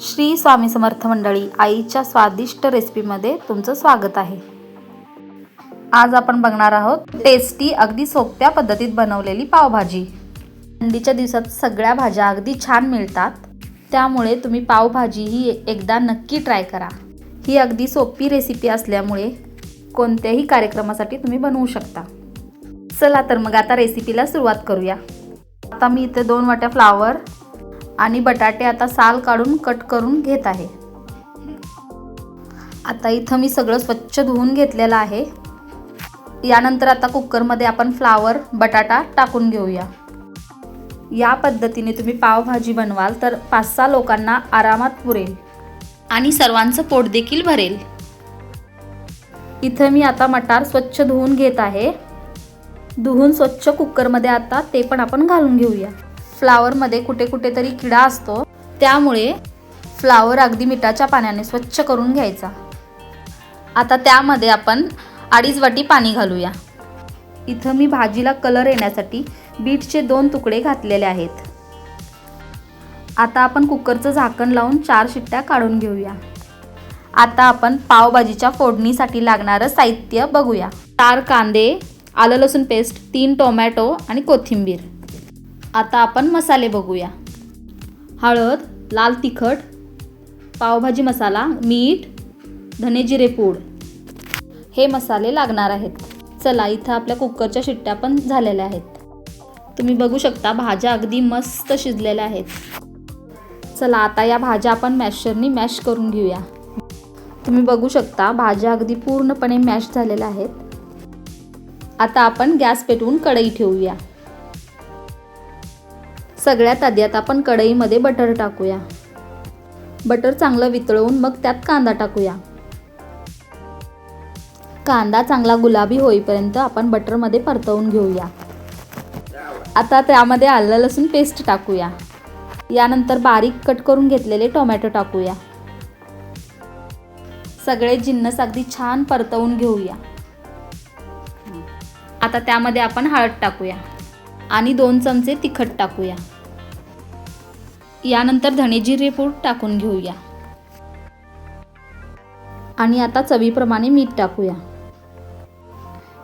श्री स्वामी समर्थ मंडळी, आईच्या स्वादिष्ट रेसिपीमध्ये तुमचं स्वागत आहे। आज आपण बघणार आहोत टेस्टी अगदी सोप्या पद्धतीत बनवलेली पावभाजी। थंडीच्या दिवसात सगळ्या भाज्या अगदी छान मिळतात, त्यामुळे तुम्ही पावभाजी ही एकदा नक्की ट्राय करा। ही अगदी सोपी रेसिपी असल्यामुळे कोणत्याही कार्यक्रमासाठी तुम्ही बनवू शकता। चला तर मग आता रेसिपीला सुरुवात करूया। आता मी इथे 2 वाट्या फ्लावर आणि बटाटे आता साल काढून कट करून घेत आहे। आता इथं मी सगळं स्वच्छ धुवून घेतलेलं आहे। यानंतर आता कुकर मध्ये आपण फ्लावर बटाटा टाकून घेऊया। या पद्धतीने तुम्ही पावभाजी बनवाल तर 5-6 लोकांना आरामात पुरेल आणि सर्वांचं पोट देखील भरेल। इथं मी आता मटार स्वच्छ धुवून घेत आहे। धुवून स्वच्छ कुकर मध्ये आता ते पण आपण घालून घेऊया। फ्लावर मध्ये कुठे तरी किडा असतो, त्यामुळे फ्लावर अगदी मिठाच्या पाण्याने स्वच्छ करून घ्यायचा। आता त्यामध्ये आपण 2.5 वाटी पाणी घालूया। इथं मी भाजीला कलर येण्यासाठी बीटचे 2 तुकडे घातलेले आहेत। आता आपण कुकरचं झाकण लावून 4 शिट्ट्या काढून घेऊया। आता आपण पावभाजीच्या फोडणीसाठी लागणारं साहित्य बघूया। 4 कांदे, आलं लसूण पेस्ट, 3 टोमॅटो आणि कोथिंबीर। आता आपण मसाले बघूया। हळद, लाल तिखट, पावभाजी मसाला, मीठ, धने जिरे पूड हे मसाले लागणार आहेत। चला, इथं आपल्या कुकरच्या शिट्ट्या पण झालेल्या आहेत। तुम्ही बघू शकता भाज्या अगदी मस्त शिजलेल्या आहेत। चला, आता या भाज्या आपण मॅशरनी मॅश करून घेऊया। तुम्ही बघू शकता भाज्या अगदी पूर्णपणे मॅश झालेल्या आहेत। आता आपण गॅस पेटवून कढई ठेवूया। सगळ्यात आधी आता आपण कढईमध्ये बटर टाकूया। बटर चांगलं वितळवून मग त्यात कांदा टाकूया। कांदा चांगला गुलाबी होईपर्यंत आपण बटरमध्ये परतवून घेऊया। आता त्यामध्ये आलं लसूण पेस्ट टाकूया। यानंतर बारीक कट करून घेतलेले टोमॅटो टाकूया। सगळे जिन्नस अगदी छान परतवून घेऊया। आता त्यामध्ये आपण हळद टाकूया आणि 2 चमचे तिखट टाकूया। यानंतर धने जिरे पूड टाकून घेऊया आणि आता चवीप्रमाणे मीठ टाकूया।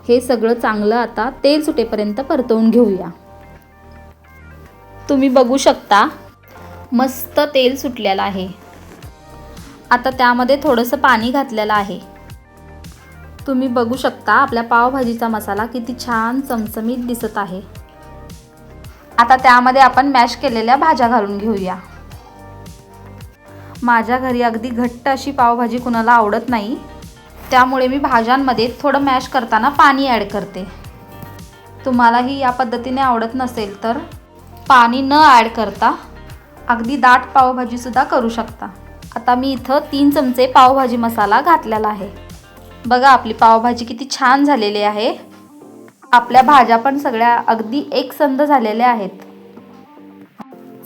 हे सगळं चांगलं आता तेल सुटेपर्यंत परतवून घेऊया। तुम्ही बघू शकता मस्त तेल सुटलेलं आहे। आता त्यामध्ये थोडंसं पाणी घातलेलं आहे। तुम्ही बघू शकता आपल्या पावभाजीचा मसाला किती छान चमचमीत दिसत आहे। आता त्यामध्ये आपण मॅश केलेल्या भाज्या घालून घेऊया। माझ्या घरी अगदी घट्ट अशी पावभाजी कुणाला आवडत नाही, त्यामुळे मी भाज्यांमध्ये थोडं मॅश करताना पाणी ॲड करते। तुम्हालाही या पद्धतीने आवडत नसेल तर पाणी न ॲड करता अगदी दाट पावभाजी सुद्धा करू शकता। आता मी इथं 3 चमचे पावभाजी मसाला घातलेला आहे। बघा आपली पावभाजी किती छान झालेली आहे। आपल्या भाज्या पण सगळ्या अगदी एकसंध झालेल्या आहेत।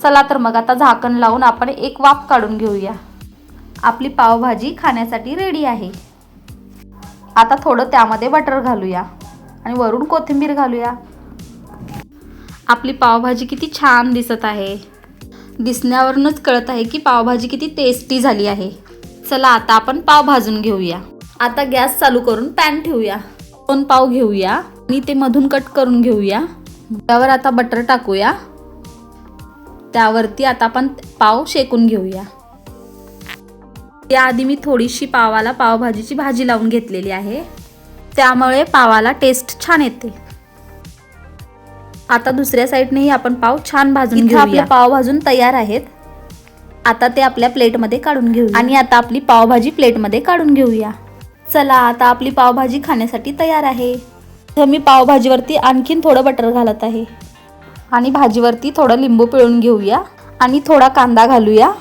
चला तर मग आता झाकण लावून आपण एक वाफ काढून घेऊया। आपली पावभाजी खाण्यासाठी रेडी आहे। आता थोडं त्यामध्ये बटर घालूया आणि वरून कोथिंबीर घालूया। आपली पावभाजी किती छान दिसत आहे। दिसण्यावरूनच कळत आहे की पावभाजी किती टेस्टी झाली आहे। चला, आता आपण पाव भाजून घेऊया। आता गॅस चालू करून पॅन ठेवूया। 2 पाव घेऊया आणि ते मधून कट करून घेऊया। त्यावर आता बटर टाकूया। त्यावरती आता आपण पाव शेकून घेऊया। त्याआधी मी थोडीशी पावाला पावभाजीची भाजी लावून घेतलेली आहे, त्यामुळे पावाला टेस्ट छान येते। आता दुसऱ्या साईडनेही आपण पाव छान भाजून घेऊया। आपले पाव भाजून तयार आहेत। आता ते आपल्या प्लेटमध्ये काढून घेऊया आणि आता आपली पावभाजी प्लेटमध्ये काढून घेऊया। चला, आता आपली पावभाजी खाण्यासाठी तयार आहे। तर मी पावभाजीवरती आणखीन थोडं बटर घालत आहे आणि भाजीवरती थोडं लिंबू पिळून घेऊया आणि थोडा कांदा घालूया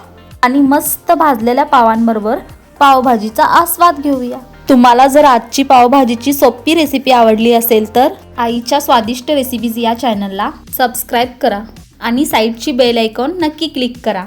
आणि मस्त भाजलेल्या पावांबरोबर पावभाजीचा आस्वाद घेऊया। तुम्हाला जर आजची पावभाजीची सोपी रेसिपी आवडली असेल तर आईच्या स्वादिष्ट रेसिपीज या चॅनलला सबस्क्राईब करा आणि साईडची बेल आयकॉन नक्की क्लिक करा।